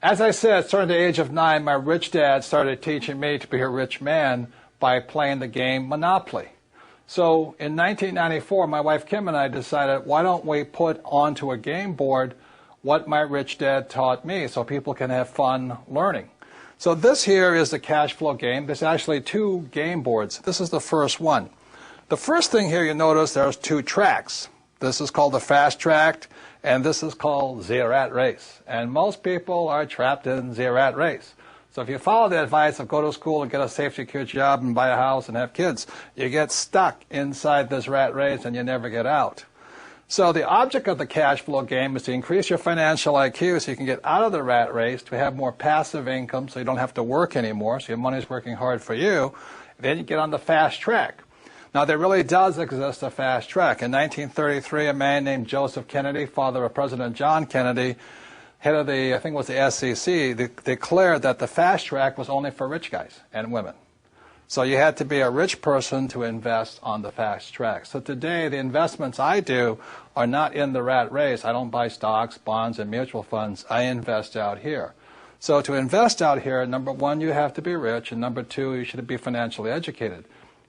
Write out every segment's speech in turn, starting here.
As I said, starting at the age of 9, my rich dad started teaching me to be a rich man by playing the game Monopoly. So in 1994, my wife Kim and I decided, why don't we put onto a game board what my rich dad taught me so people can have fun learning. So this here is the cash flow game. There's actually 2 game boards. This is the first one. The first thing here you notice there's 2 tracks. This is called the fast track, and this is called the rat race. And most people are trapped in the rat race. So if you follow the advice of go to school and get a safe, secure job and buy a house and have kids, you get stuck inside this rat race and you never get out. So the object of the cash flow game is to increase your financial IQ so you can get out of the rat race, to have more passive income so you don't have to work anymore, so your money's working hard for you. Then you get on the fast track. Now, there really does exist a fast track. In 1933, a man named Joseph Kennedy, father of President John Kennedy, head of the, I think it was the SEC, declared that the fast track was only for rich guys and women. So you had to be a rich person to invest on the fast track. So today, the investments I do are not in the rat race. I don't buy stocks, bonds, and mutual funds. I invest out here. So to invest out here, number 1, you have to be rich, and number 2, you should be financially educated.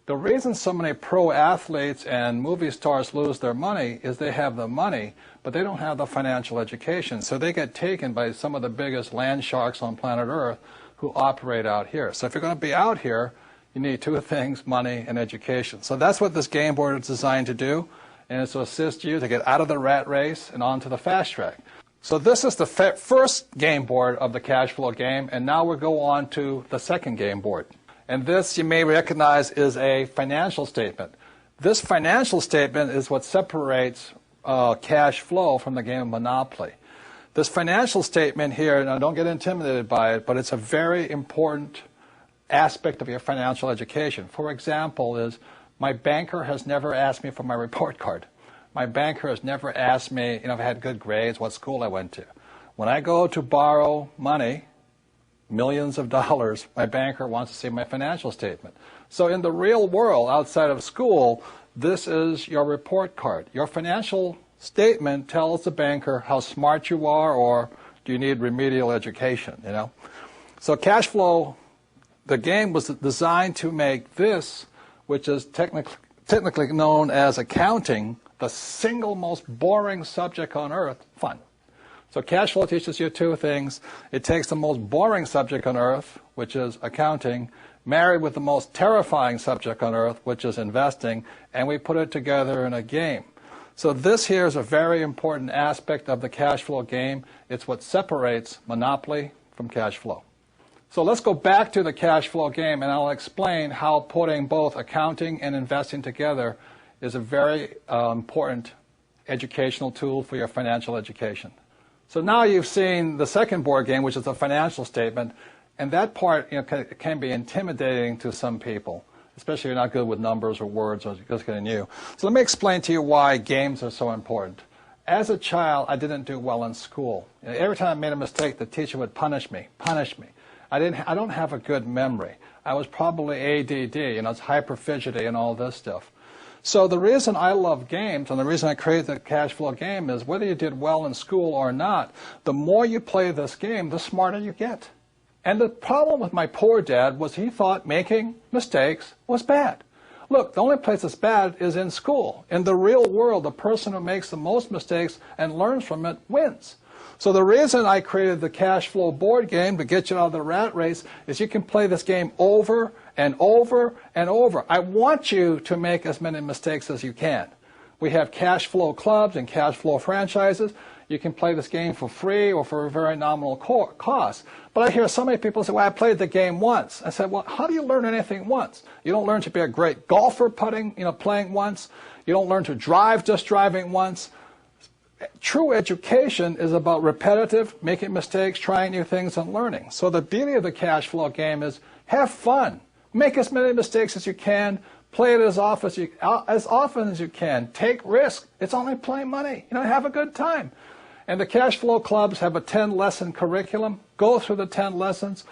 The reason so many pro athletes and movie stars lose their money is they have the money, but they don't have the financial education. So they get taken by some of the biggest land sharks on planet Earth who operate out here. So if you're going to be out here, you need 2 things, money and education. So that's what this game board is designed to do, and it's to assist you to get out of the rat race and onto the fast track. So this is the first game board of the cash flow game, and now we'll go on to the second game board. And this, you may recognize, is a financial statement. This financial statement is what separates cash flow from the game of Monopoly. This financial statement here, now don't get intimidated by it, but it's a very important aspect of your financial education. For example, is my banker has never asked me for my report card. My banker has never asked me, if I had good grades, what school I went to. When I go to borrow money, millions of dollars, my banker wants to see my financial statement. So in the real world, outside of school, this is your report card. Your financial statement tells the banker how smart you are, or do you need remedial education, So cash flow, the game was designed to make this, which is technically known as accounting, the single most boring subject on earth, fun. So cash flow teaches you 2 things. It takes the most boring subject on earth, which is accounting, married with the most terrifying subject on earth, which is investing, and we put it together in a game. So this here is a very important aspect of the cash flow game. It's what separates Monopoly from cash flow. So let's go back to the cash flow game, and I'll explain how putting both accounting and investing together is a very important educational tool for your financial education. So now you've seen the second board game, which is the financial statement, and that part can be intimidating to some people, especially if you're not good with numbers or words or just getting new. So let me explain to you why games are so important. As a child, I didn't do well in school. Every time I made a mistake, the teacher would punish me. I don't have a good memory. I was probably ADD, it's hyper fidgety and all this stuff. So the reason I love games, and the reason I created the cash flow game, is whether you did well in school or not, the more you play this game, the smarter you get. And the problem with my poor dad was he thought making mistakes was bad. Look, the only place that's bad is in school. In the real world, the person who makes the most mistakes and learns from it wins. So the reason I created the cash flow board game to get you out of the rat race is you can play this game over and over and over. I want you to make as many mistakes as you can. We have cash flow clubs and cash flow franchises. You can play this game for free or for a very nominal cost. But I hear so many people say, well, I played the game once. I said, well, how do you learn anything once? You don't learn to be a great golfer playing once. You don't learn to drive just driving once. True education is about repetitive, making mistakes, trying new things, and learning. So the beauty of the cash flow game is have fun. Make as many mistakes as you can. Play it as often as you can. Take risks. It's only playing money. Have a good time. And the cash flow clubs have a 10-lesson curriculum. Go through the 10 lessons.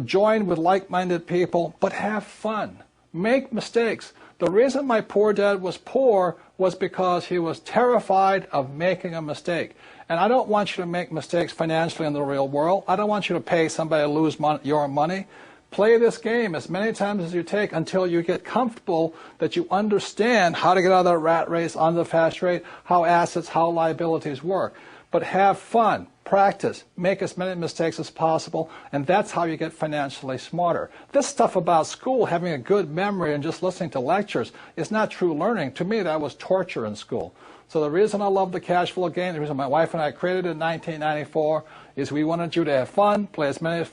Join with like-minded people, but have fun. Make mistakes. The reason my poor dad was poor was because he was terrified of making a mistake. And I don't want you to make mistakes financially in the real world. I don't want you to pay somebody to lose your money. Play this game as many times as you take until you get comfortable that you understand how to get out of the rat race, on the fast rate, how assets, how liabilities work. But have fun, practice, make as many mistakes as possible, and that's how you get financially smarter. This stuff about school, having a good memory and just listening to lectures, is not true learning. To me, that was torture in school. So the reason I love the cash flow game, the reason my wife and I created it in 1994, is we wanted you to have fun, play as many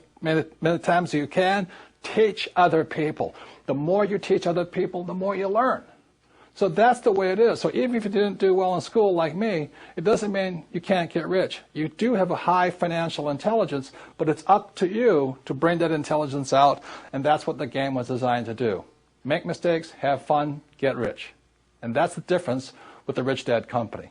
times as you can, teach other people. The more you teach other people, the more you learn. So that's the way it is. So even if you didn't do well in school like me, it doesn't mean you can't get rich. You do have a high financial intelligence, but it's up to you to bring that intelligence out, and that's what the game was designed to do. Make mistakes, have fun, get rich. And that's the difference with the Rich Dad Company.